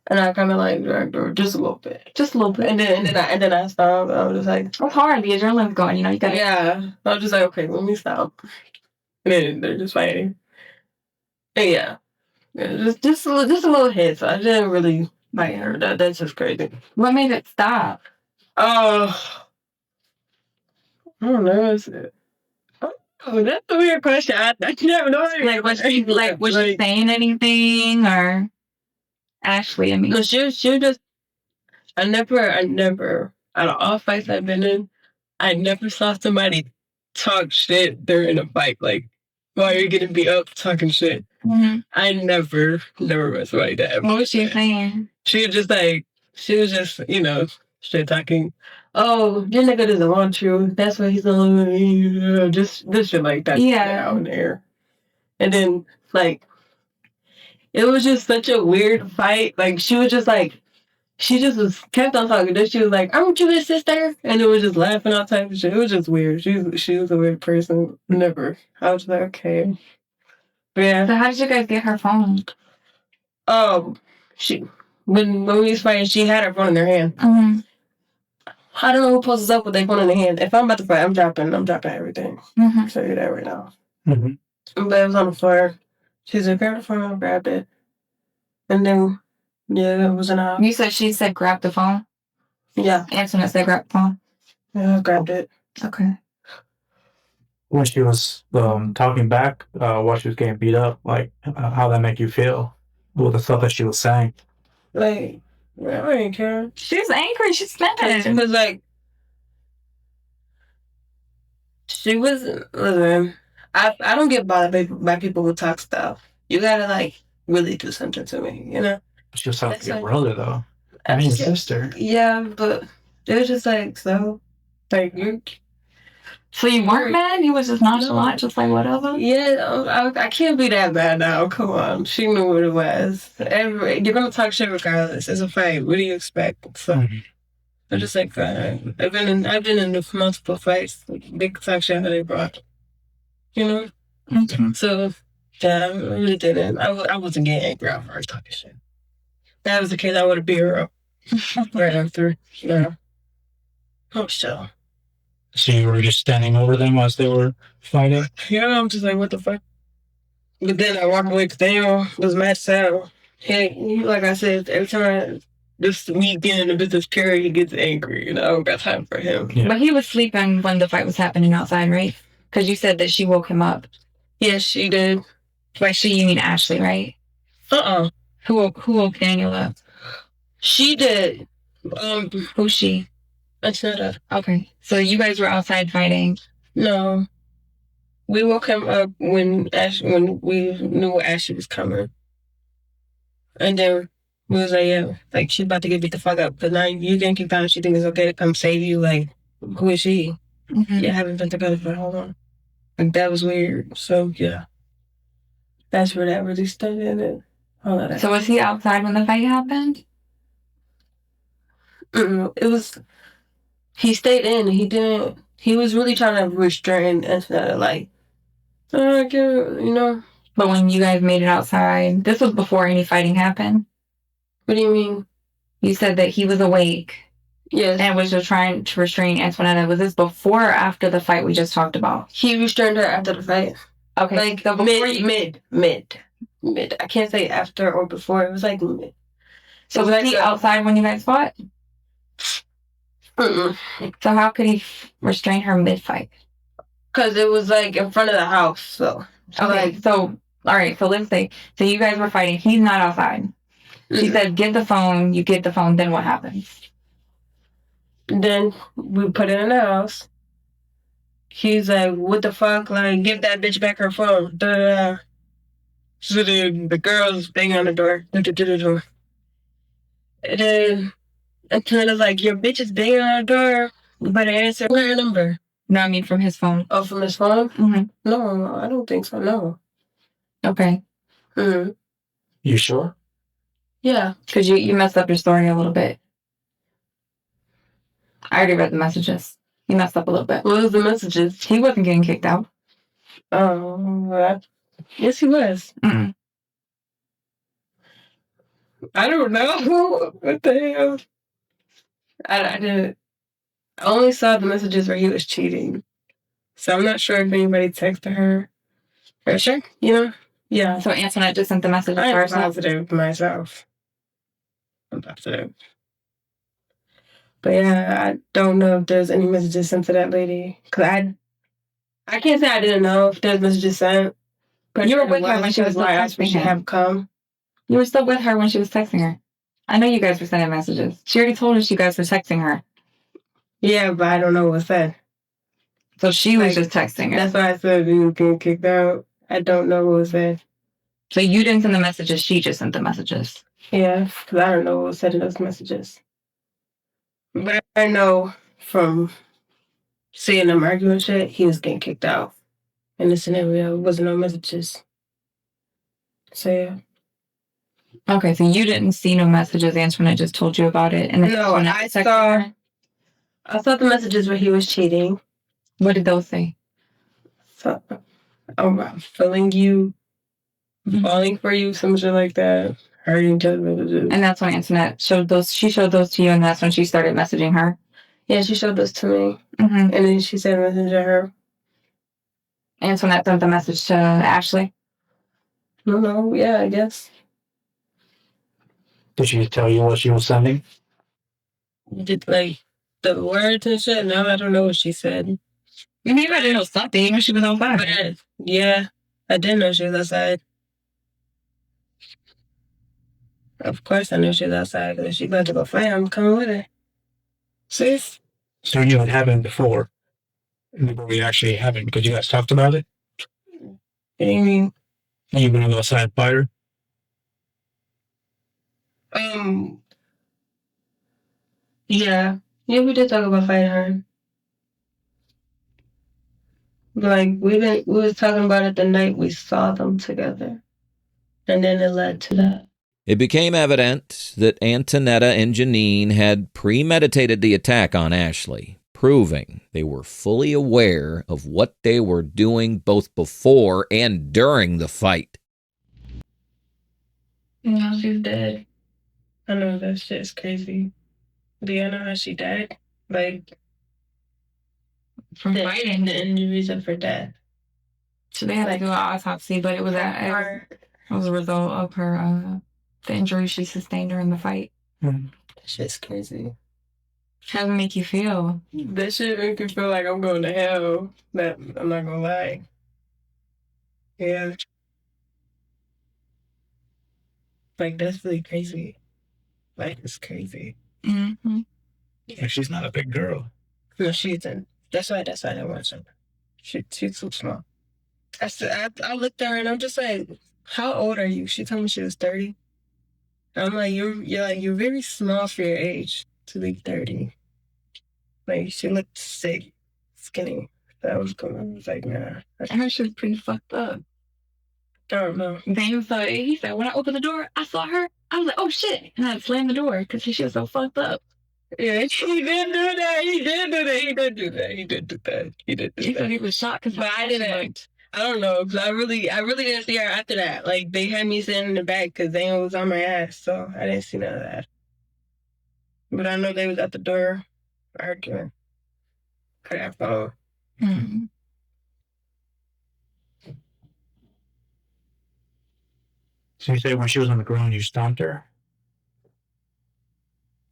and I kind of like dragged her just a little bit, and then I stopped. I was just like, it's hard. The adrenaline's going. You know, you got. Yeah. I was just like, okay, let me stop. And then they're just fighting. And yeah, just a little hit. So I didn't really bite her. That's just crazy. What made it stop? Oh, I don't know. Oh, that's a weird question. I never know. Like, was she saying anything or Ashley? I mean, no, she was just. I never. Out of all fights I've been in, I never saw somebody talk shit during a fight. Like, while you're getting beat up, talking shit. Mm-hmm. I never met somebody that. What was she saying? She was just, straight talking. Oh, your nigga doesn't want you. That's why he's alone. Just this shit like that. Yeah. Out there. And then, like, it was just such a weird fight. Like, she was just like, she just kept on talking. Then she was like, aren't you his sister? And it was just laughing all type of shit. It was just weird. She was a weird person. Never. I was like, okay. But yeah. So how did you guys get her phone? When we was fighting, she had her phone in her hand. Mm-hmm. I don't know who poses up with their phone in their hand. If I'm about to fight, I'm dropping everything. Mm-hmm. I'll tell you that right now. Mm-hmm. But it was on the floor. She said, grab the phone, I grabbed it. And then, yeah, it was in a... You said she said grab the phone? Yeah. Antineta said grab the phone? Yeah, I grabbed it. Okay. When she was talking back, while she was getting beat up, like, how that make you feel with the stuff that she was saying? Like, I didn't care. She's angry. She's mad. Because, like, she was... Listen, I don't get bothered by people who talk stuff. You gotta, like, really do something to me, you know? She was talking to your brother, though. I mean, your sister. Yeah, but it was just like, so... Like, you... So you weren't mad? You was just nonchalant, just like whatever? Yeah, I can't be that bad now. Come on. She knew what it was. You're going to talk shit regardless. It's a fight. What do you expect? So, I'm just like, I've been in multiple fights. Big talk shit that they brought. You know? Okay. So, yeah, I really didn't. I wasn't getting angry at her talking shit. If that was the case, I would have beat her up right after. Yeah. Oh, so. So you were just standing over them as they were fighting? Yeah, I'm just like, what the fuck? But then I walked away because damn, was mad sad. Hey, like I said, every time just me being in the business period, he gets angry. You know, I don't got time for him. Yeah. But he was sleeping when the fight was happening outside, right? Because you said that she woke him up. Yes, she did. By she, you mean Ashley, right? Who woke Daniel up? She did. Who's she? Antineta. Okay. So you guys were outside fighting? No. We woke him up when we knew Ashley was coming. And then we was like, yeah, like she's about to get beat the fuck up. Because now you getting kicked out and she thinks it's okay to come save you. Like, who is she? Mm-hmm. Yeah, I haven't been together for how long? Like, that was weird. So, yeah. That's where that really started. And all of that. So was he outside when the fight happened? It was... He stayed in. He didn't... He was really trying to restrain Antineta, like, you know. But when you guys made it outside, this was before any fighting happened? What do you mean? You said that he was awake. Yes. And was just trying to restrain Antineta. Was this before or after the fight we just talked about? He restrained her after the fight. Okay. Like, so mid. I can't say after or before. It was like mid. So was he outside when you guys fought? Mm-mm. So how could he restrain her mid-fight? Cause it was like in front of the house, so. Okay, so, all right, so let's say, so you guys were fighting. He's not outside. She said, get the phone. You get the phone. Then what happens? Then we put it in the house. He's like, what the fuck? Like, give that bitch back her phone. Da-da-da. So the girl's banging on the door. Da-da-da-da-da. And then Antineta's like, your bitch is banging on the door. You better answer her number. No, I mean from his phone. Oh, from his phone? Mm-hmm. No, I don't think so, no. Okay. Mm-hmm. You sure? Yeah. Because you messed up your story a little bit. I already read the messages. You messed up a little bit. What was the messages? He wasn't getting kicked out. Oh, yes, he was. Mm-mm. I don't know. What the hell? I didn't. I only saw the messages where he was cheating. So I'm not sure if anybody texted her. For sure, you know? Yeah. So Antoinette just sent the message to I'm herself. positive myself. I'm positive. But yeah, I don't know if there's any messages sent to that lady. Because I can't say I didn't know if there's messages sent. But You were with her when she was still texting him. Have come. You were still with her when she was texting her. I know you guys were sending messages. She already told us you guys were texting her. Yeah, but I don't know what was said. So she was just texting her. That's why I said you getting kicked out. I don't know what was said. So you didn't send the messages, she just sent the messages. Yeah, because I don't know what was said in those messages. But I know from seeing them arguing shit, he was getting kicked out. In the scenario, it wasn't no messages. So yeah. Okay, so you didn't see no messages. Antoinette just told you about it. And then No, I saw the messages where he was cheating. What did those say? So, I'm feeling you, falling for you, some shit like that. Hurting each other. And that's when Antoinette showed those. She showed those to you, and that's when she started messaging her. Yeah, she showed those to me. Mm-hmm. And then she sent a message to her. Antoinette sent the message to Ashley. No, yeah, I guess. Did she tell you what she was sending? Did like the words and shit? No, I don't know what she said. Maybe I didn't know something when she was on fire. Yeah, I didn't know she was outside. Of course I knew she was outside, because if she about to go fight, I'm coming with her. Sis? So you had happened before. We actually haven't, because you guys talked about it. What do you mean? You gonna go outside and fight her? Yeah. Yeah, we did talk about fighting her. Like, we was talking about it the night we saw them together. And then it led to that. It became evident that Antineta and Janine had premeditated the attack on Ashley, proving they were fully aware of what they were doing both before and during the fight. No, she's dead. I know that shit is crazy. Do you know how she died? Like, From fighting. The injuries of her death. So they had to do an autopsy, but it was a result of her the injury she sustained during the fight. That shit's crazy. How does it make you feel? That shit make me feel like I'm going to hell. That I'm not gonna lie. Yeah. Like, that's really crazy. Like, it's crazy. Mm-hmm. Yeah, she's not a big girl. No, she isn't. That's why I didn't want her. She's too small. I looked at her and I'm just like, how old are you? She told me she was 30. I'm like, you're very small for your age to be 30. Like, she looked sick, skinny. That was cool. I was like, nah. Her shit's pretty fucked up. I don't know. Then he said, when I opened the door, I saw her. I was like, oh shit. And I slammed the door because she was so fucked up. Yeah, he did do that. He did do that. He said he was shocked because I didn't. I don't know, because I really didn't see her after that. Like, they had me sitting in the back because they was on my ass, so I didn't see none of that. But I know they was at the door arguing. For that phone. Mm-hmm. So you say when she was on the ground, you stomped her?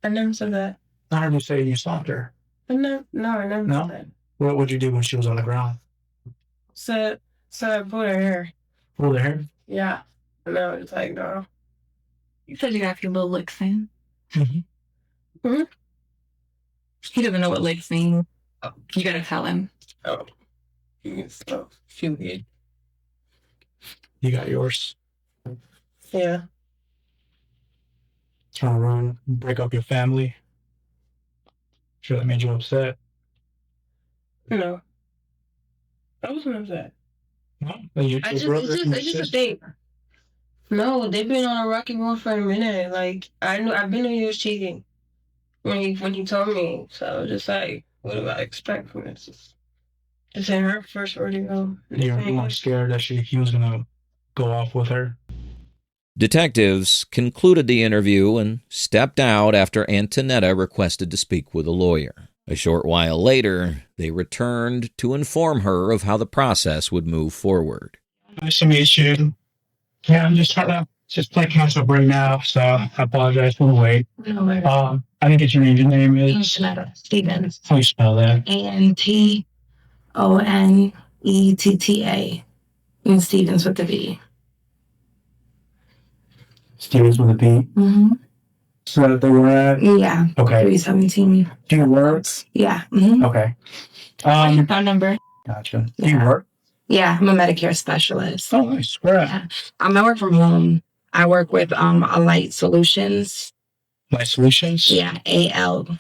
I never said that. I heard you say you stopped her. I never No? said. What would you do when she was on the ground? So I pulled her hair. Pulled her hair? Yeah. And I was like, no. You said you got a few little licks in. Mm-hmm. Mm-hmm. He doesn't know what licks mean. Oh, you gotta tell him. Oh. So stupid. You got yours. Yeah. Trying to run, break up your family. Sure that made you upset. No. I wasn't upset. No? It's just a thing. No, they've been on a rocky road for a minute. Like I've been knew he was cheating when he told me. So I was just like, what do I expect from this? It's in her first rodeo. You weren't scared that he was gonna go off with her. Detectives concluded the interview and stepped out after Antineta requested to speak with a lawyer. A short while later, they returned to inform her of how the process would move forward. Nice to meet you. Yeah, I'm just trying to play catch up right now, so I apologize for the wait. No worries. I didn't get your name. Your name is Antineta Stevens. How you spell that? Antonetta. And Stevens with the V. Stevens with a P. Mm-hmm. So they were at. Yeah. Okay. 317. Do you work? Yeah. Mm-hmm. Okay. Your phone number. Gotcha. Do you work? Yeah, I'm a Medicare specialist. Oh, nice. Where at? Yeah. I work from home. I work with Alight Solutions. My Solutions? Yeah, ALIGH.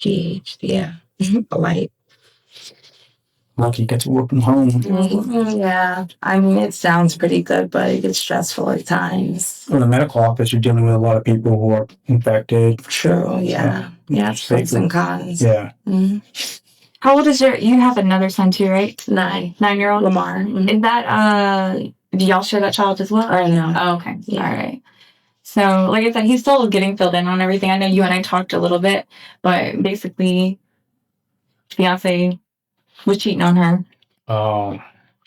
Yeah. Alight. Lucky you get to work from home. Mm-hmm. Yeah. I mean, it sounds pretty good, but it gets stressful at times. In the medical office, you're dealing with a lot of people who are infected. True, yeah. Yeah, pros and cons. Yeah. Mm-hmm. How old is you have another son too, right? 9. 9-year-old? Lamar. Mm-hmm. Is that, do y'all share that child as well? Or no? Oh, okay. Yeah. All right. So, like I said, he's still getting filled in on everything. I know you and I talked a little bit, but basically, fiance was cheating on her. Oh.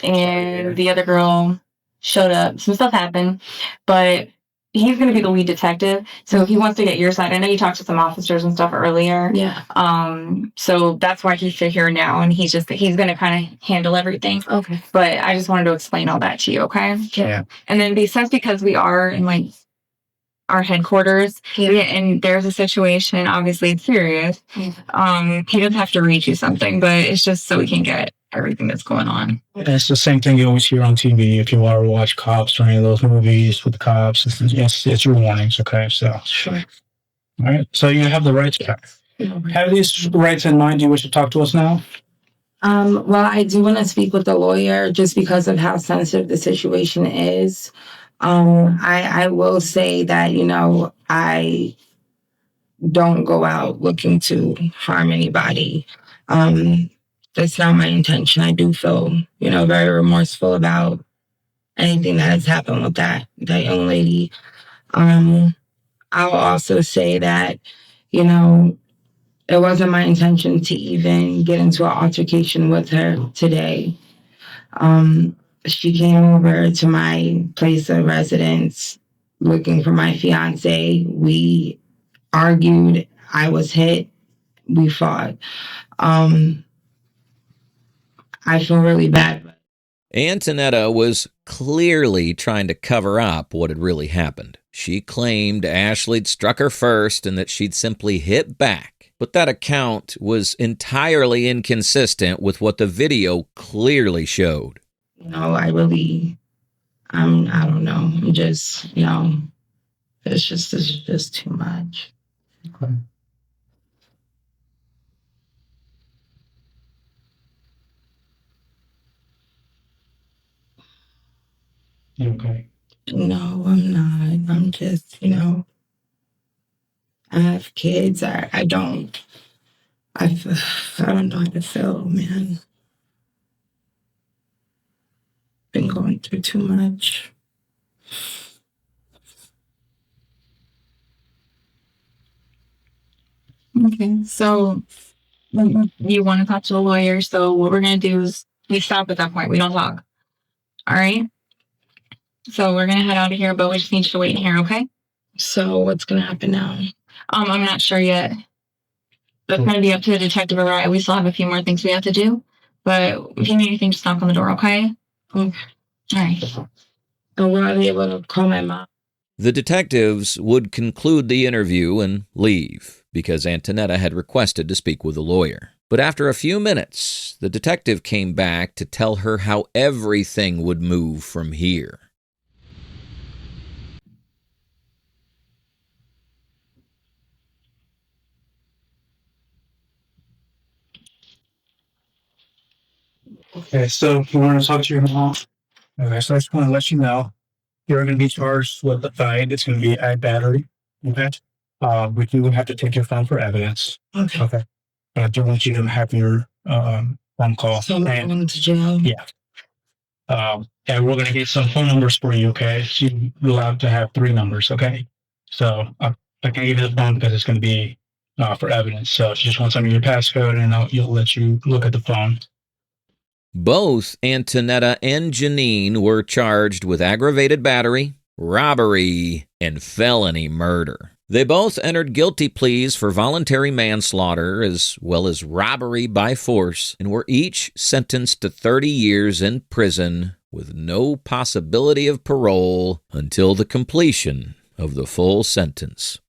And the other girl showed up. Some stuff happened, but he's going to be the lead detective. So he wants to get your side. I know you talked to some officers and stuff earlier. Yeah. So that's why he's here now, and he's going to kind of handle everything. Okay. But I just wanted to explain all that to you. Okay. Yeah. And then because we are in like our headquarters, and there's a situation, obviously it's serious. He doesn't have to read you something, but it's just so we can get everything that's going on. And it's the same thing you always hear on TV if you ever watch Cops or any of those movies with the cops. It's your warnings, okay? So Sure. All right. So you have the rights back. Have these rights in mind? Do you wish to talk to us now? Well, I do want to speak with the lawyer just because of how sensitive the situation is. I will say that, I don't go out looking to harm anybody. That's not my intention. I do feel, very remorseful about anything that has happened with that young lady. I'll also say that, it wasn't my intention to even get into an altercation with her today. She came over to my place of residence looking for my fiance. We argued. I was hit. We fought. I feel really bad. Antineta was clearly trying to cover up what had really happened. She claimed Ashley'd struck her first and that she'd simply hit back. But that account was entirely inconsistent with what the video clearly showed. I don't know. I'm just, it's just too much. Okay. You okay? No, I'm not. I'm just, I have kids. I don't know how to feel, man. Been going through too much. Okay, so you want to talk to a lawyer, so what we're going to do is we stop at that point. We don't talk. All right? So we're going to head out of here, but we just need you to wait in here, okay? So what's going to happen now? I'm not sure yet. That's going to be up to the detective, right? We still have a few more things we have to do. But if you need anything, just knock on the door, okay? Okay. All right. And will I be able to call my mom? The detectives would conclude the interview and leave because Antineta had requested to speak with a lawyer. But after a few minutes, the detective came back to tell her how everything would move from here. Okay, so you want to talk to your mom? Okay, so I just want to let you know you're going to be charged with the fine. It's going to be ag battery. Okay. We do have to take your phone for evidence. Okay. Okay. But I do want you to have your phone call. So I'm going to jail? Yeah. And we're going to get some phone numbers for you. Okay. So you're allowed to have 3 numbers. Okay. So I can't give you the phone because it's going to be for evidence. So if you just want some of your passcode and you'll let you look at the phone. Both Antineta and Janine were charged with aggravated battery, robbery, and felony murder. They both entered guilty pleas for voluntary manslaughter as well as robbery by force and were each sentenced to 30 years in prison with no possibility of parole until the completion of the full sentence.